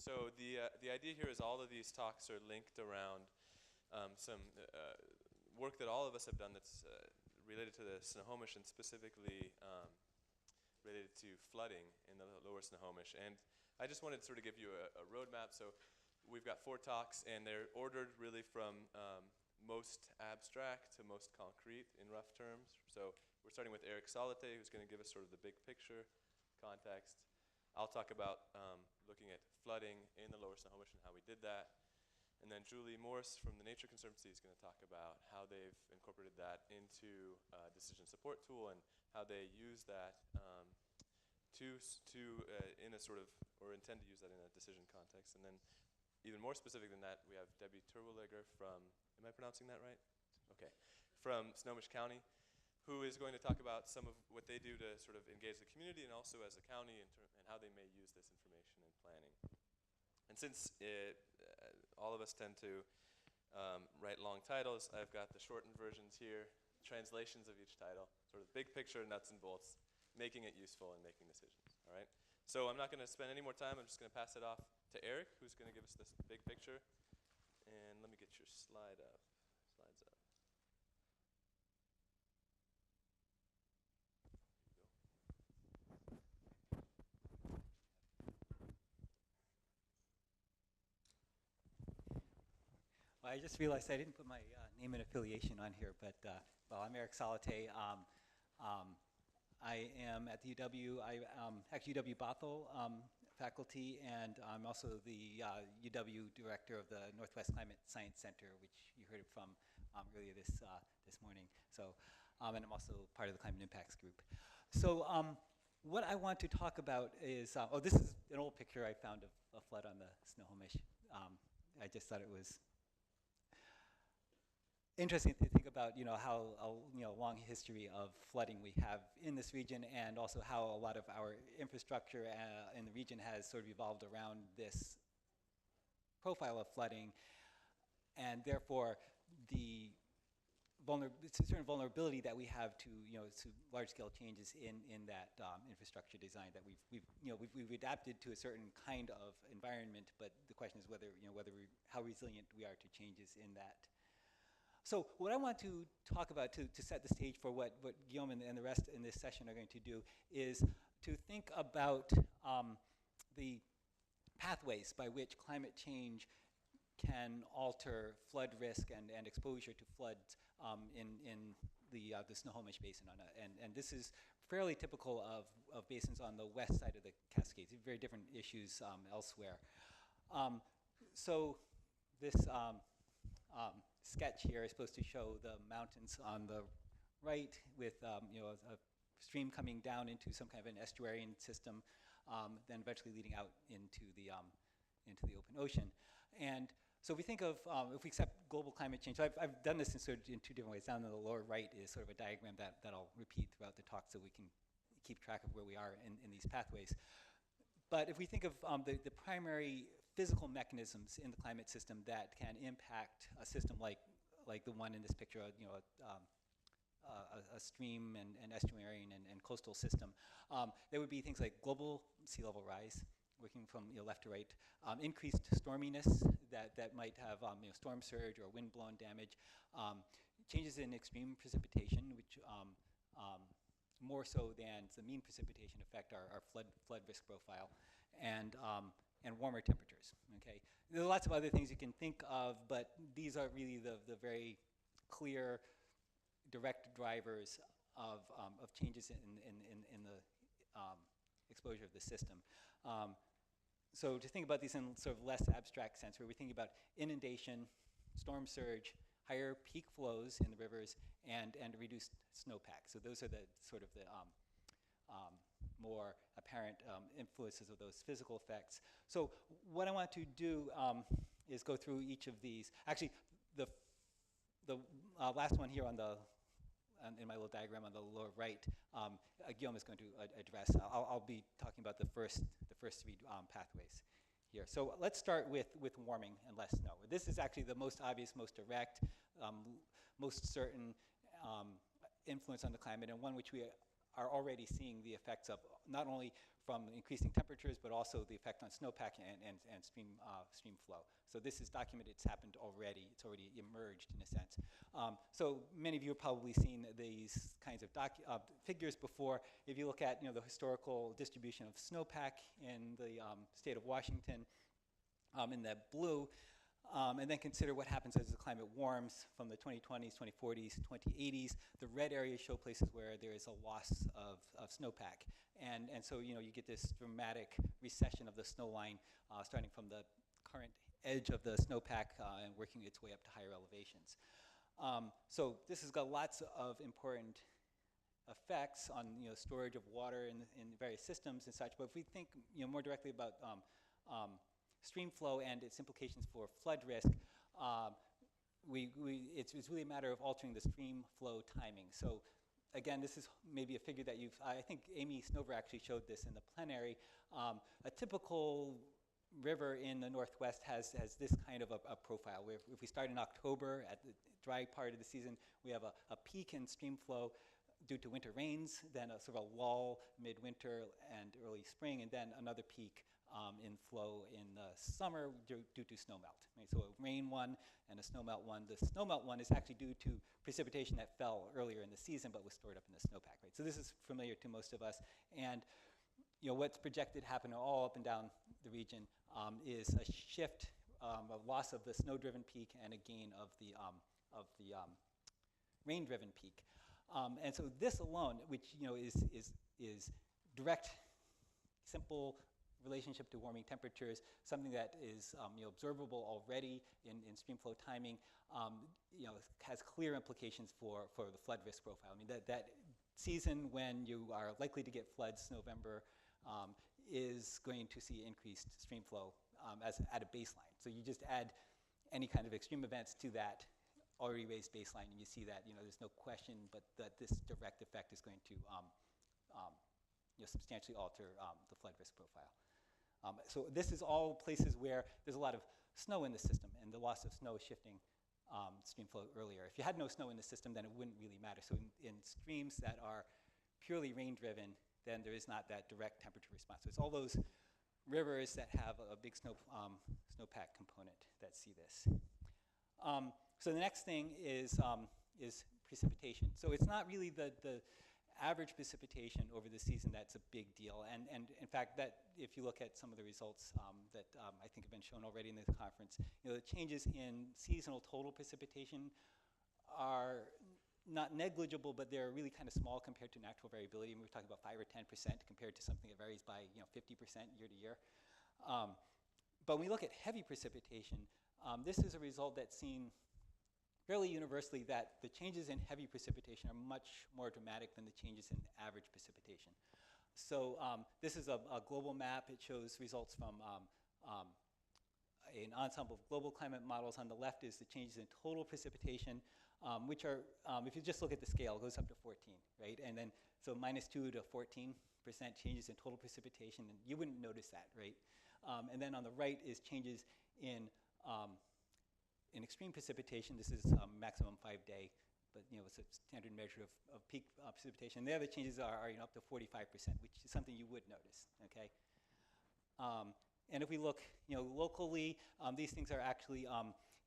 So the idea here is all of these talks are linked around some work that all of us have done that's related to the Snohomish and specifically related to flooding in the lower Snohomish. And I just wanted to sort of give you a roadmap. So we've got 4 talks, and they're ordered really from most abstract to most concrete in rough terms. So we're starting with Eric Salathé, who's going to give us sort of the big picture context. I'll talk about looking at flooding in the lower Snohomish and how we did that. And then Julie Morse from the Nature Conservancy is going to talk about how they've incorporated that into a decision support tool and how they use that in a sort of, or intend to use that in a decision context. And then even more specific than that, we have Debbie Turwelegger from, am I pronouncing that right? Okay, from Snohomish County, who is going to talk about some of what they do to sort of engage the community and also as a county and how they may use this information in planning. And since all of us tend to write long titles, I've got the shortened versions here, translations of each title, sort of big picture, nuts and bolts, making it useful and making decisions, all right? So I'm not going to spend any more time. I'm just going to pass it off to Eric, who's going to give us this big picture. And let me get your slides up. Well, I just realized I didn't put my name and affiliation on here, but well, I'm Eric Salathé. I am at the UW, actually UW Bothell faculty, and I'm also the UW director of the Northwest Climate Science Center, which you heard from earlier this morning. So, and I'm also part of the Climate Impacts Group. So what I want to talk about is, oh, this is an old picture I found of a flood on the Snohomish. I just thought it was interesting to think about, how long history of flooding we have in this region, and also how a lot of our infrastructure in the region has sort of evolved around this profile of flooding, and therefore the certain vulnerability that we have to to large-scale changes in that infrastructure design that we've adapted to a certain kind of environment, but the question is whether how resilient we are to changes in that. So what I want to talk about to set the stage for what Guillaume and the rest in this session are going to do is to think about the pathways by which climate change can alter flood risk and exposure to floods in the Snohomish Basin. And this is fairly typical of basins on the west side of the Cascades, very different issues elsewhere. So this sketch here is supposed to show the mountains on the right with a stream coming down into some kind of an estuarine system, then eventually leading out into the open ocean. And so if we think of, if we accept global climate change, so I've done this in 2 different ways. Down in the lower right is sort of a diagram that I'll repeat throughout the talk so we can keep track of where we are in these pathways. But if we think of the primary physical mechanisms in the climate system that can impact a system like the one in this picture, a stream and estuarine and coastal system, there would be things like global sea level rise, working from left to right, increased storminess that might have storm surge or wind-blown damage, changes in extreme precipitation, which more so than the mean precipitation affect our flood risk profile, and warmer temperatures. Okay, there are lots of other things you can think of, but these are really the very clear, direct drivers of changes in the exposure of the system. So to think about these in sort of less abstract sense, where we're thinking about inundation, storm surge, higher peak flows in the rivers, and reduced snowpack. So those are the sort of the more apparent influences of those physical effects. So what I want to do is go through each of these. Actually, the last one here on the in my little diagram on the lower right, Guillaume is going to address. I'll be talking about the first 3 pathways here. So let's start with warming and less snow. This is actually the most obvious, most direct, most certain influence on the climate, and one which we are already seeing the effects of, not only from increasing temperatures, but also the effect on snowpack and stream flow. So this is documented, it's happened already, it's already emerged in a sense. So many of you have probably seen these kinds of figures before. If you look at the historical distribution of snowpack in the state of Washington in that blue, and then consider what happens as the climate warms from the 2020s, 2040s, 2080s. The red areas show places where there is a loss of snowpack. And so you get this dramatic recession of the snow line starting from the current edge of the snowpack and working its way up to higher elevations. So this has got lots of important effects on storage of water in various systems and such. But if we think more directly about stream flow and its implications for flood risk, it's really a matter of altering the stream flow timing. So again, this is maybe a figure that I think Amy Snover actually showed this in the plenary. A typical river in the Northwest has this kind of a profile, where if we start in October at the dry part of the season, we have a peak in stream flow due to winter rains, then a sort of a lull midwinter and early spring, and then another peak in flow in the summer due to snowmelt. Right? So a rain one and a snowmelt one. The snowmelt one is actually due to precipitation that fell earlier in the season but was stored up in the snowpack. Right? So this is familiar to most of us. And what's projected to happen all up and down the region is a shift, a loss of the snow-driven peak and a gain of the rain-driven peak. And so this alone, which is direct, simple relationship to warming temperatures, something that is observable already in stream flow timing, has clear implications for the flood risk profile. I mean, that season when you are likely to get floods, November, is going to see increased stream flow at a baseline. So you just add any kind of extreme events to that already raised baseline, and you see that there's no question but that this direct effect is going to substantially alter the flood risk profile. So this is all places where there's a lot of snow in the system, and the loss of snow is shifting stream flow earlier. If you had no snow in the system, then it wouldn't really matter. So in streams that are purely rain-driven, then there is not that direct temperature response. So it's all those rivers that have a big snowpack component that see this. So the next thing is precipitation. So it's not really the average precipitation over the season that's a big deal. And in fact, that if you look at some of the results that I think have been shown already in this conference, the changes in seasonal total precipitation are not negligible, but they're really kind of small compared to natural variability. And we're talking about 5 or 10% compared to something that varies by 50% year to year. But when we look at heavy precipitation, this is a result that's seen fairly universally, that the changes in heavy precipitation are much more dramatic than the changes in average precipitation. So this is a global map. It shows results from an ensemble of global climate models. On the left is the changes in total precipitation, which are, if you just look at the scale, it goes up to 14, right? And then, so -2 to 14% changes in total precipitation, and you wouldn't notice that, right? And then on the right is changes in extreme precipitation. This is maximum 5-day, but it's a standard measure of peak precipitation. And the other changes are up to 45%, which is something you would notice, okay? And if we look locally, these things are actually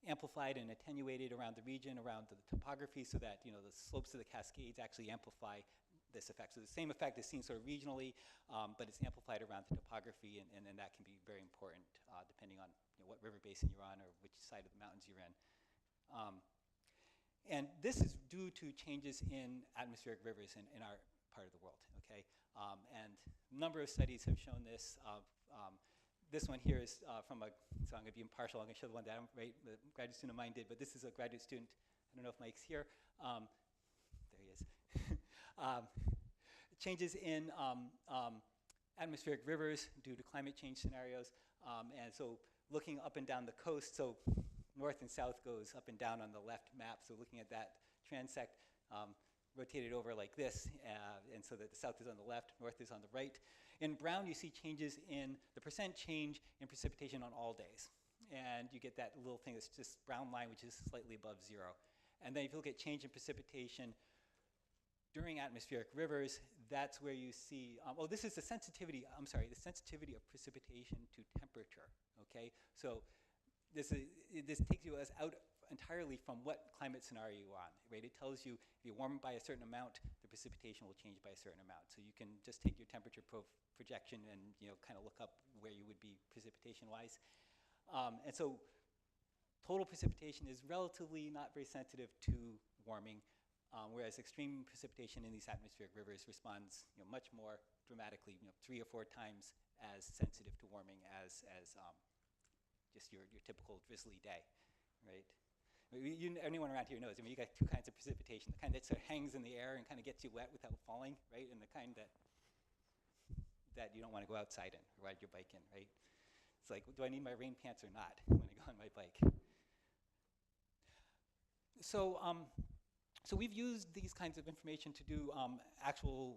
amplified and attenuated around the region, around the topography, so that the slopes of the Cascades actually amplify this effect. So the same effect is seen sort of regionally, but it's amplified around the topography, and then that can be very important depending on what river basin you're on or which side of the mountains you're in. And this is due to changes in atmospheric rivers in our part of the world, okay? And a number of studies have shown this. This one here is from so I'm going to be impartial. I'm going to show the one that a graduate student of mine did, but this is a graduate student. I don't know if Mike's here. There he is. Changes in atmospheric rivers due to climate change scenarios. And so looking up and down the coast, so north and south goes up and down on the left map. So looking at that transect, rotated over like this, and so that the south is on the left, north is on the right. In brown, you see changes in the percent change in precipitation on all days. And you get that little thing that's just brown line, which is slightly above 0. And then if you look at change in precipitation during atmospheric rivers, that's where you see, oh, this is the sensitivity, I'm sorry, the sensitivity of precipitation to temperature, okay? So this takes you out entirely from what climate scenario you're on, right? It tells you if you warm by a certain amount, the precipitation will change by a certain amount. So you can just take your temperature projection and, kind of look up where you would be precipitation-wise. And so total precipitation is relatively not very sensitive to warming, whereas extreme precipitation in these atmospheric rivers responds, much more dramatically, 3 or 4 times as sensitive to warming as just your typical drizzly day, right? Anyone around here knows, you got 2 kinds of precipitation, the kind that sort of hangs in the air and kind of gets you wet without falling, right? And the kind that you don't want to go outside in or ride your bike in, right? It's like, do I need my rain pants or not when I go on my bike? So, so we've used these kinds of information to do actual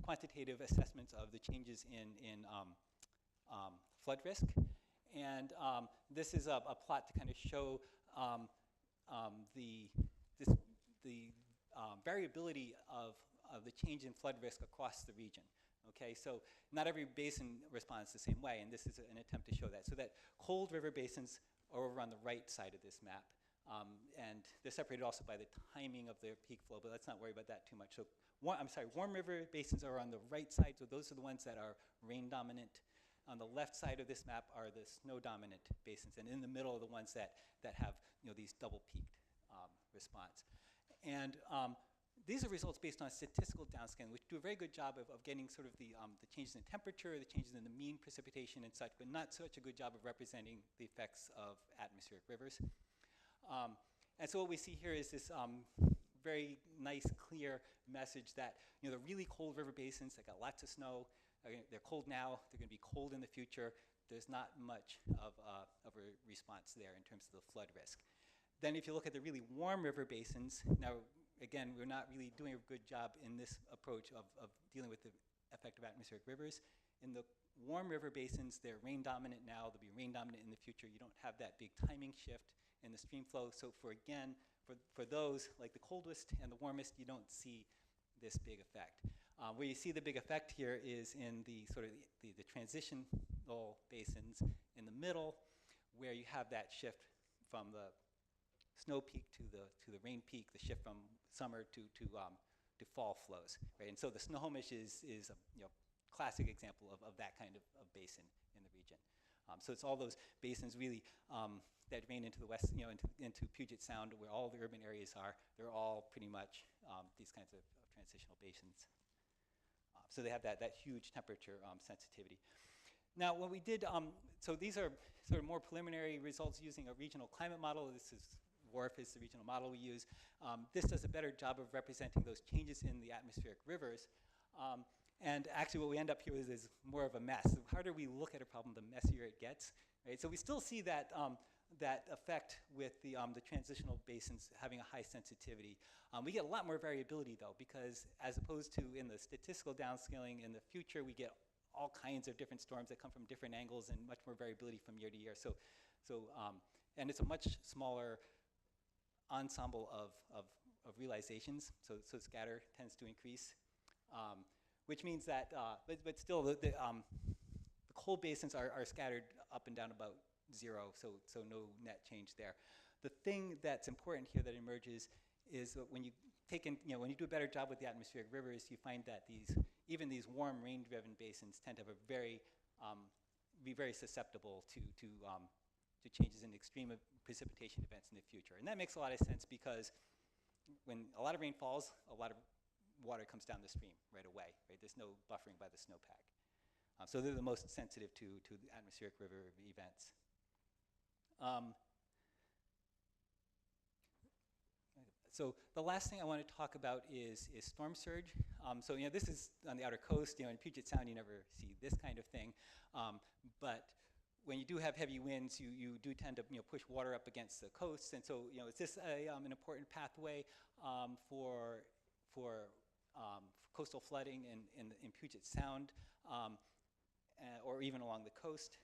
quantitative assessments of the changes in flood risk. And this is a plot to kind of show the variability of the change in flood risk across the region. Okay, so not every basin responds the same way, and this is an attempt to show that. So that cold river basins are over on the right side of this map, and they're separated also by the timing of their peak flow, but let's not worry about that too much. So warm river basins are on the right side, so those are the ones that are rain dominant. On the left side of this map are the snow dominant basins, and in the middle are the ones that have these double peaked response. And these are results based on statistical downscaling, which do a very good job of getting sort of the changes in temperature, the changes in the mean precipitation and such, but not such a good job of representing the effects of atmospheric rivers. And so what we see here is this very nice, clear message that the really cold river basins that got lots of snow, they're cold now, they're going to be cold in the future. There's not much of a response there in terms of the flood risk. Then if you look at the really warm river basins, now again, we're not really doing a good job in this approach of dealing with the effect of atmospheric rivers. In the warm river basins, they're rain dominant now, they'll be rain dominant in the future. You don't have that big timing shift in the stream flow. So for those, like the coldest and the warmest, you don't see this big effect. Where you see the big effect here is in the sort of the transitional basins in the middle, where you have that shift from the snow peak to the rain peak, the shift from summer to fall flows, right? And so the Snohomish is a classic example of that kind of basin in the region. So it's all those basins really that drain into the west, into Puget Sound, where all the urban areas are. They're all pretty much these kinds of transitional basins. So they have that huge temperature sensitivity. Now, what we did, so these are sort of more preliminary results using a regional climate model. This is WRF is the regional model we use. This does a better job of representing those changes in the atmospheric rivers. And actually what we end up here is more of a mess. The harder we look at a problem, the messier it gets, right? So we still see that, that effect with the transitional basins having a high sensitivity. We get a lot more variability though, because as opposed to in the statistical downscaling in the future, we get all kinds of different storms that come from different angles and much more variability from year to year. And it's a much smaller ensemble of realizations, so scatter tends to increase, which means that, but still the cold basins are scattered up and down about 0, so no net change there. The thing that's important here that emerges is that when you take in, when you do a better job with the atmospheric rivers, you find that even these warm rain-driven basins tend to have be very susceptible to changes in extreme precipitation events in the future. And that makes a lot of sense because when a lot of rain falls, a lot of water comes down the stream right away, right? There's no buffering by the snowpack. So they're the most sensitive to the atmospheric river events. So the last thing I want to talk about is storm surge. So this is on the outer coast. In Puget Sound, you never see this kind of thing. But when you do have heavy winds, you do tend to push water up against the coast. And so is this an important pathway for coastal flooding in Puget Sound, or even along the coast?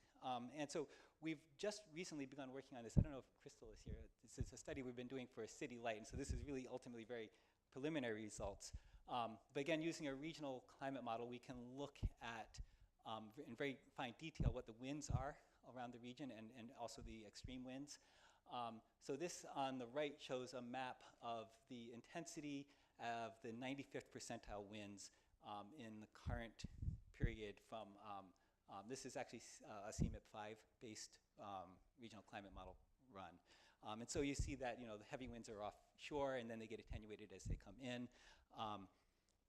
And so we've just recently begun working on this. I don't know if Crystal is here. This is a study we've been doing for City Light, and so this is really ultimately very preliminary results. But again, using a regional climate model, we can look at, in very fine detail, what the winds are around the region and also the extreme winds. So this on the right shows a map of the intensity of the 95th percentile winds in the current period from, this is actually a CMIP-5 based regional climate model run. And so you see that, the heavy winds are offshore and then they get attenuated as they come in.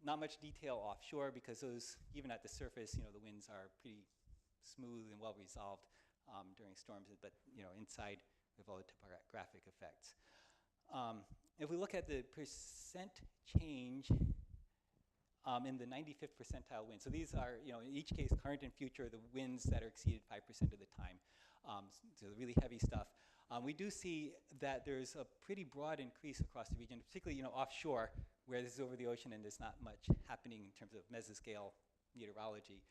Not much detail offshore because those, even at the surface, the winds are pretty smooth and well resolved during storms, but inside we have all the topographic effects. If we look at the percent change in the 95th percentile wind, so these are, in each case, current and future, the winds that are exceeded 5% of the time, so the really heavy stuff. We do see that there's a pretty broad increase across the region, particularly offshore, where this is over the ocean and there's not much happening in terms of mesoscale meteorology.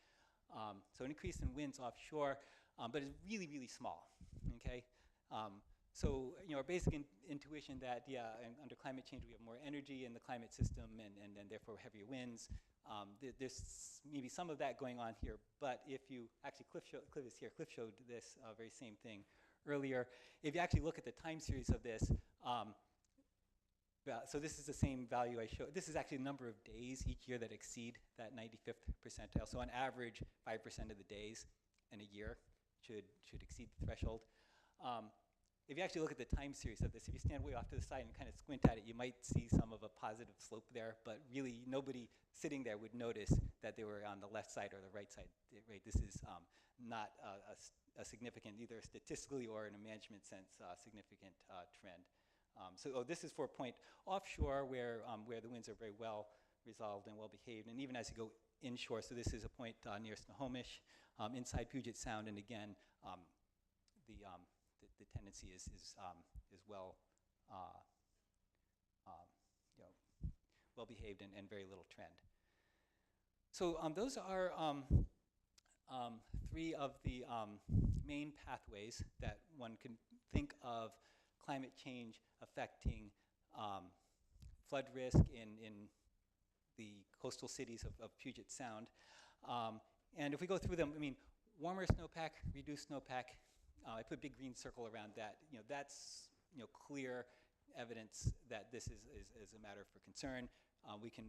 So an increase in winds offshore, but it's really, really small, okay? So, our basic intuition that, under climate change we have more energy in the climate system and therefore heavier winds. There's maybe some of that going on here, but if you actually, Cliff showed this very same thing earlier. If you actually look at the time series of this, so this is the same value I showed. This is actually the number of days each year that exceed that 95th percentile. So on average, 5% of the days in a year should exceed the threshold. If you actually look at the time series of this, if you stand way off to the side and kind of squint at it, you might see some of a positive slope there, but really nobody sitting there would notice that they were on the left side or the right side. Right? This is not a significant, either statistically or in a management sense, significant trend. So this is for a point offshore where the winds are very well resolved and well behaved, and even as you go inshore, so this is a point near Snohomish, inside Puget Sound, and again, the tendency is well well behaved and very little trend. So those are three of the main pathways that one can think of climate change affecting flood risk in the coastal cities of Puget Sound. And if we go through them, warmer snowpack, reduced snowpack. I put a big green circle around that. That's clear evidence that this is a matter for concern. We can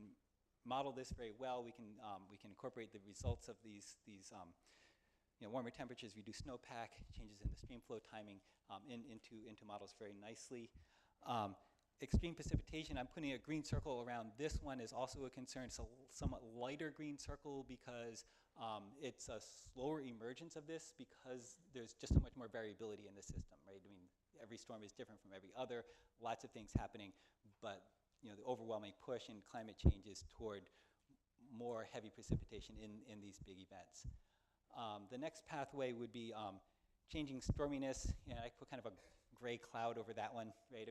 model this very well. We can incorporate the results of these warmer temperatures, reduced snowpack, changes in the stream flow timing into models very nicely. Extreme precipitation, I'm putting a green circle around this one, is also a concern. It's a somewhat lighter green circle because it's a slower emergence of this because there's just so much more variability in the system, right? Every storm is different from every other, lots of things happening, but the overwhelming push in climate change is toward more heavy precipitation in these big events. The next pathway would be changing storminess. I put kind of a gray cloud over that one, right?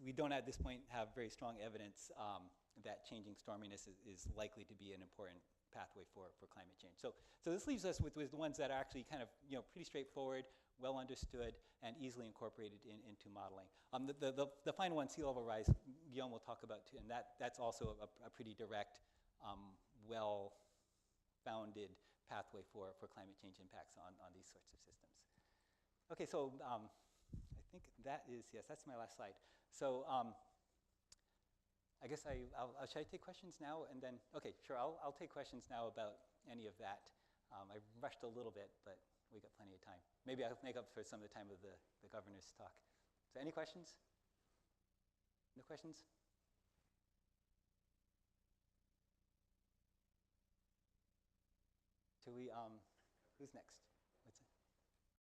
We don't at this point have very strong evidence that changing storminess is likely to be an important pathway for climate change. So this leaves us with the ones that are actually kind of pretty straightforward, well understood, and easily incorporated into modeling. The final one, sea level rise, Guillaume will talk about too, and that's also a pretty direct, well-founded pathway for climate change impacts on these sorts of systems. Okay, so I think that is, yes, that's my last slide. So I guess should I take questions now and then? Okay, sure, I'll take questions now about any of that. I rushed a little bit, but we got plenty of time. Maybe I'll make up for some of the time of the governor's talk. So any questions? No questions? Should we, who's next?